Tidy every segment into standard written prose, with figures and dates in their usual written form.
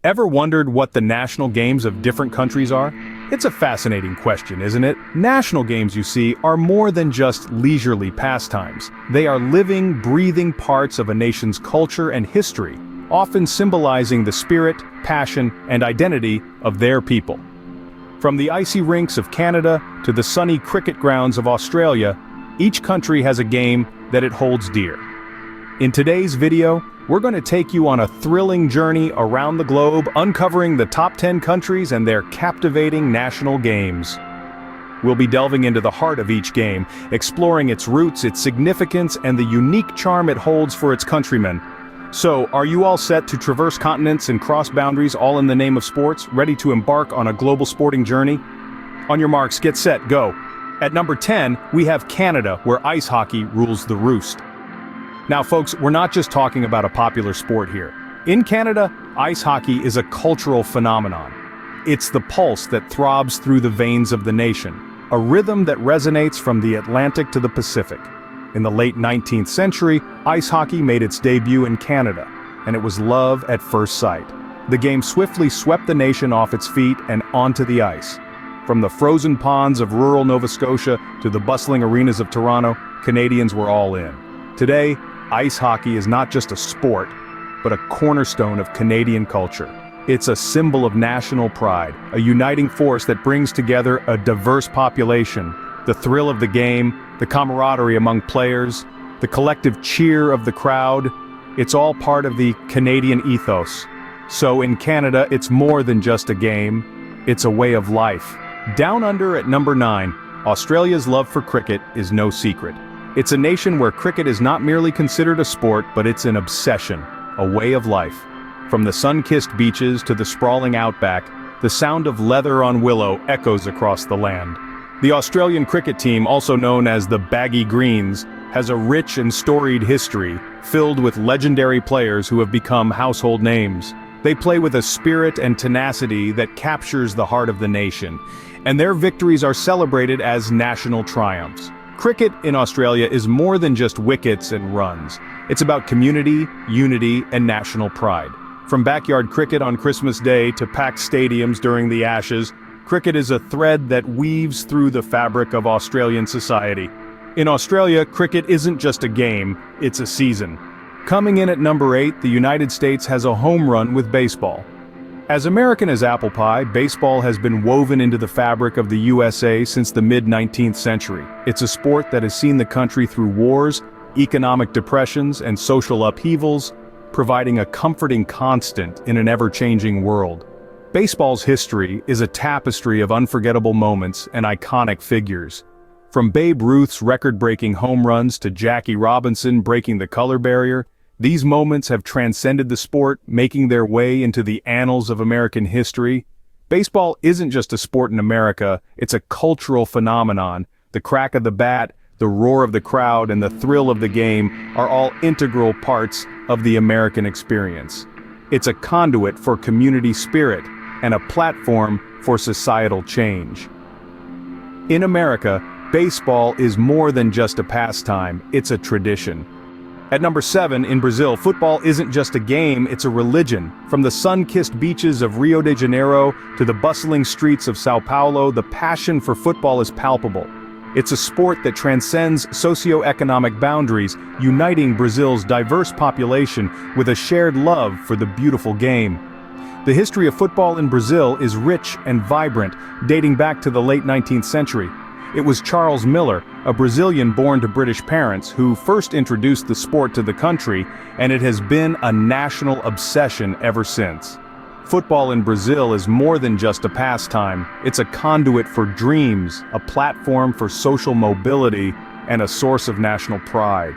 Ever wondered what the national games of different countries are? It's a fascinating question, isn't it? National games, you see, are more than just leisurely pastimes. They are living, breathing parts of a nation's culture and history, often symbolizing the spirit, passion, and identity of their people. From the icy rinks of Canada to the sunny cricket grounds of Australia, each country has a game that it holds dear. In today's video, we're going to take you on a thrilling journey around the globe, uncovering the top 10 countries and their captivating national games. We'll be delving into the heart of each game, exploring its roots, its significance, and the unique charm it holds for its countrymen. So, are you all set to traverse continents and cross boundaries, all in the name of sports, ready to embark on a global sporting journey? On your marks, get set, go. At number 10, we have Canada, where ice hockey rules the roost. Now folks, we're not just talking about a popular sport here. In Canada, ice hockey is a cultural phenomenon. It's the pulse that throbs through the veins of the nation, a rhythm that resonates from the Atlantic to the Pacific. In the late 19th century, ice hockey made its debut in Canada, and it was love at first sight. The game swiftly swept the nation off its feet and onto the ice. From the frozen ponds of rural Nova Scotia to the bustling arenas of Toronto, Canadians were all in. Today, ice hockey is not just a sport, but a cornerstone of Canadian culture. It's a symbol of national pride, a uniting force that brings together a diverse population. The thrill of the game, the camaraderie among players, the collective cheer of the crowd, it's all part of the Canadian ethos. So in Canada, it's more than just a game, it's a way of life. Down under at number 9, Australia's love for cricket is no secret. It's a nation where cricket is not merely considered a sport, but it's an obsession, a way of life. From the sun-kissed beaches to the sprawling outback, the sound of leather on willow echoes across the land. The Australian cricket team, also known as the Baggy Greens, has a rich and storied history, filled with legendary players who have become household names. They play with a spirit and tenacity that captures the heart of the nation, and their victories are celebrated as national triumphs. Cricket in Australia is more than just wickets and runs. It's about community, unity, and national pride. From backyard cricket on Christmas Day to packed stadiums during the Ashes, cricket is a thread that weaves through the fabric of Australian society. In Australia, cricket isn't just a game, it's a season. Coming in at number 8, the United States has a home run with baseball. As American as apple pie, baseball has been woven into the fabric of the USA since the mid-19th century. It's a sport that has seen the country through wars, economic depressions, and social upheavals, providing a comforting constant in an ever-changing world. Baseball's history is a tapestry of unforgettable moments and iconic figures. From Babe Ruth's record-breaking home runs to Jackie Robinson breaking the color barrier, these moments have transcended the sport, making their way into the annals of American history. Baseball isn't just a sport in America, it's a cultural phenomenon. The crack of the bat, the roar of the crowd, and the thrill of the game are all integral parts of the American experience. It's a conduit for community spirit and a platform for societal change. In America, baseball is more than just a pastime, it's a tradition. At number 7, in Brazil, football isn't just a game, it's a religion. From the sun-kissed beaches of Rio de Janeiro to the bustling streets of Sao Paulo, the passion for football is palpable. It's a sport that transcends socio-economic boundaries, uniting Brazil's diverse population with a shared love for the beautiful game. The history of football in Brazil is rich and vibrant, dating back to the late 19th century. It was Charles Miller, a Brazilian born to British parents, who first introduced the sport to the country, and it has been a national obsession ever since. Football in Brazil is more than just a pastime, it's a conduit for dreams, a platform for social mobility, and a source of national pride.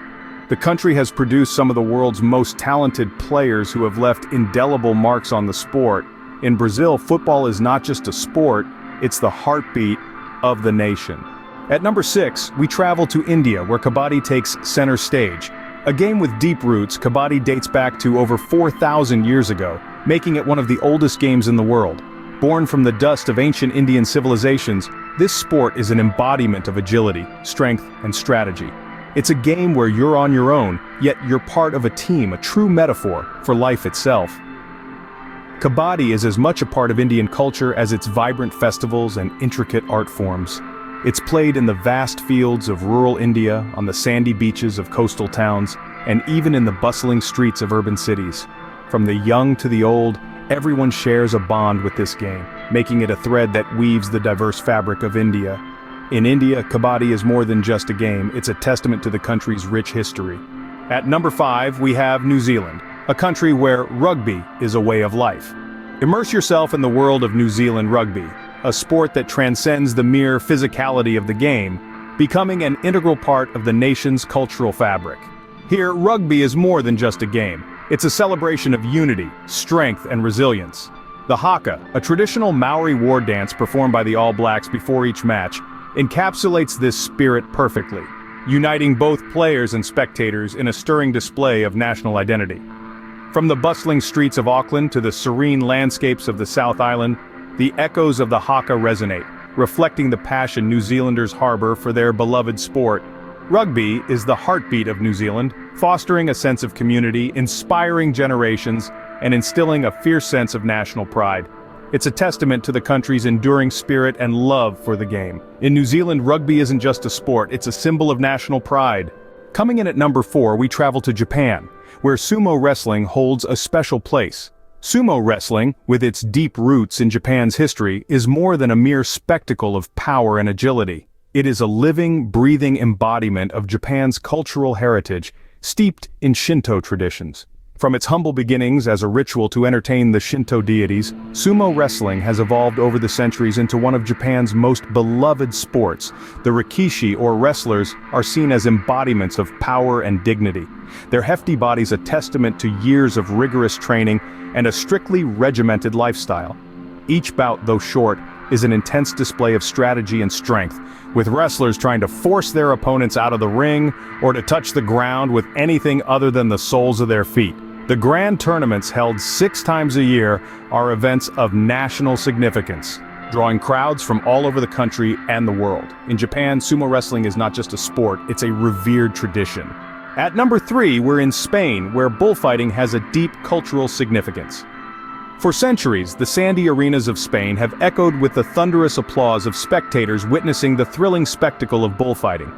The country has produced some of the world's most talented players who have left indelible marks on the sport. In Brazil, football is not just a sport, it's the heartbeat of the nation. At number 6, we travel to India, where Kabaddi takes center stage. A game with deep roots, Kabaddi dates back to over 4,000 years ago, making it one of the oldest games in the world. Born from the dust of ancient Indian civilizations, this sport is an embodiment of agility, strength, and strategy. It's a game where you're on your own, yet you're part of a team, a true metaphor for life itself. Kabaddi is as much a part of Indian culture as its vibrant festivals and intricate art forms. It's played in the vast fields of rural India, on the sandy beaches of coastal towns, and even in the bustling streets of urban cities. From the young to the old, everyone shares a bond with this game, making it a thread that weaves the diverse fabric of India. In India, Kabaddi is more than just a game, it's a testament to the country's rich history. At number 5, we have New Zealand, a country where rugby is a way of life. Immerse yourself in the world of New Zealand rugby, a sport that transcends the mere physicality of the game, becoming an integral part of the nation's cultural fabric. Here, rugby is more than just a game. It's a celebration of unity, strength, and resilience. The haka, a traditional Maori war dance performed by the All Blacks before each match, encapsulates this spirit perfectly, uniting both players and spectators in a stirring display of national identity. From the bustling streets of Auckland to the serene landscapes of the South Island, the echoes of the haka resonate, reflecting the passion New Zealanders harbor for their beloved sport. Rugby is the heartbeat of New Zealand, fostering a sense of community, inspiring generations, and instilling a fierce sense of national pride. It's a testament to the country's enduring spirit and love for the game. In New Zealand, rugby isn't just a sport, it's a symbol of national pride. Coming in at number 4, we travel to Japan, where sumo wrestling holds a special place. Sumo wrestling, with its deep roots in Japan's history, is more than a mere spectacle of power and agility. It is a living, breathing embodiment of Japan's cultural heritage, steeped in Shinto traditions. From its humble beginnings as a ritual to entertain the Shinto deities, sumo wrestling has evolved over the centuries into one of Japan's most beloved sports. The rikishi, or wrestlers, are seen as embodiments of power and dignity, their hefty bodies a testament to years of rigorous training and a strictly regimented lifestyle. Each bout, though short, is an intense display of strategy and strength, with wrestlers trying to force their opponents out of the ring or to touch the ground with anything other than the soles of their feet. The grand tournaments, held 6 times a year, are events of national significance, drawing crowds from all over the country and the world. In Japan, sumo wrestling is not just a sport, it's a revered tradition. At number 3, we're in Spain, where bullfighting has a deep cultural significance. For centuries, the sandy arenas of Spain have echoed with the thunderous applause of spectators witnessing the thrilling spectacle of bullfighting.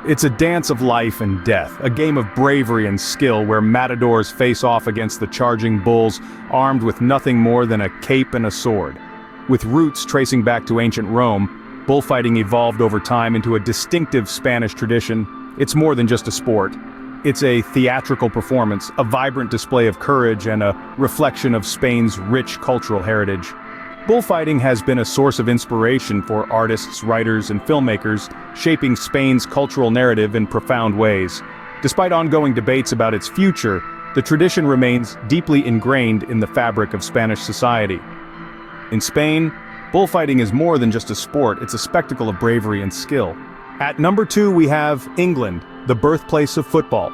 It's a dance of life and death, a game of bravery and skill where matadors face off against the charging bulls, armed with nothing more than a cape and a sword. With roots tracing back to ancient Rome, bullfighting evolved over time into a distinctive Spanish tradition. It's more than just a sport. It's a theatrical performance, a vibrant display of courage, and a reflection of Spain's rich cultural heritage. Bullfighting has been a source of inspiration for artists, writers, and filmmakers, shaping Spain's cultural narrative in profound ways. Despite ongoing debates about its future, the tradition remains deeply ingrained in the fabric of Spanish society. In Spain, bullfighting is more than just a sport, it's a spectacle of bravery and skill. At number 2, we have England, the birthplace of football.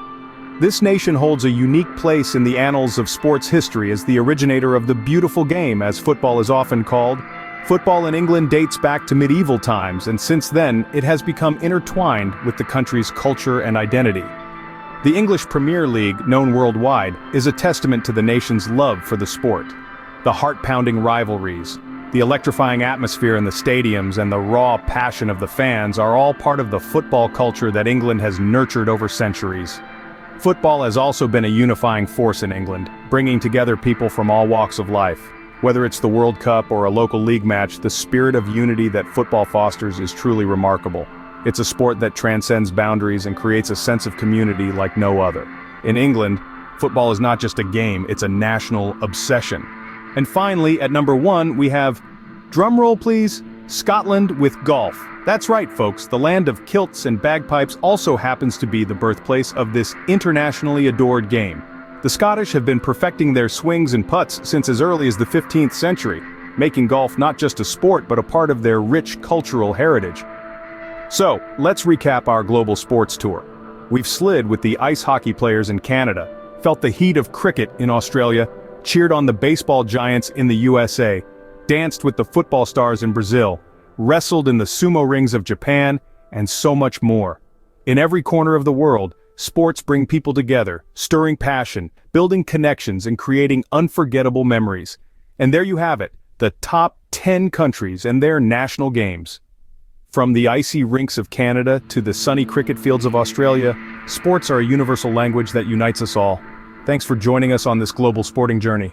This nation holds a unique place in the annals of sports history as the originator of the beautiful game, as football is often called. Football in England dates back to medieval times, and since then, it has become intertwined with the country's culture and identity. The English Premier League, known worldwide, is a testament to the nation's love for the sport. The heart-pounding rivalries, the electrifying atmosphere in the stadiums, and the raw passion of the fans are all part of the football culture that England has nurtured over centuries. Football has also been a unifying force in England, bringing together people from all walks of life. Whether it's the World Cup or a local league match, the spirit of unity that football fosters is truly remarkable. It's a sport that transcends boundaries and creates a sense of community like no other. In England, football is not just a game, it's a national obsession. And finally, at number 1, we have, drumroll please, Scotland with golf. That's right, folks, the land of kilts and bagpipes also happens to be the birthplace of this internationally adored game. The Scottish have been perfecting their swings and putts since as early as the 15th century, making golf not just a sport but a part of their rich cultural heritage. So, let's recap our global sports tour. We've slid with the ice hockey players in Canada, felt the heat of cricket in Australia, cheered on the baseball giants in the USA, danced with the football stars in Brazil, wrestled in the sumo rings of Japan, and so much more. In every corner of the world, sports bring people together, stirring passion, building connections, and creating unforgettable memories. And there you have it, the top 10 countries and their national games. From the icy rinks of Canada to the sunny cricket fields of Australia, sports are a universal language that unites us all. Thanks for joining us on this global sporting journey.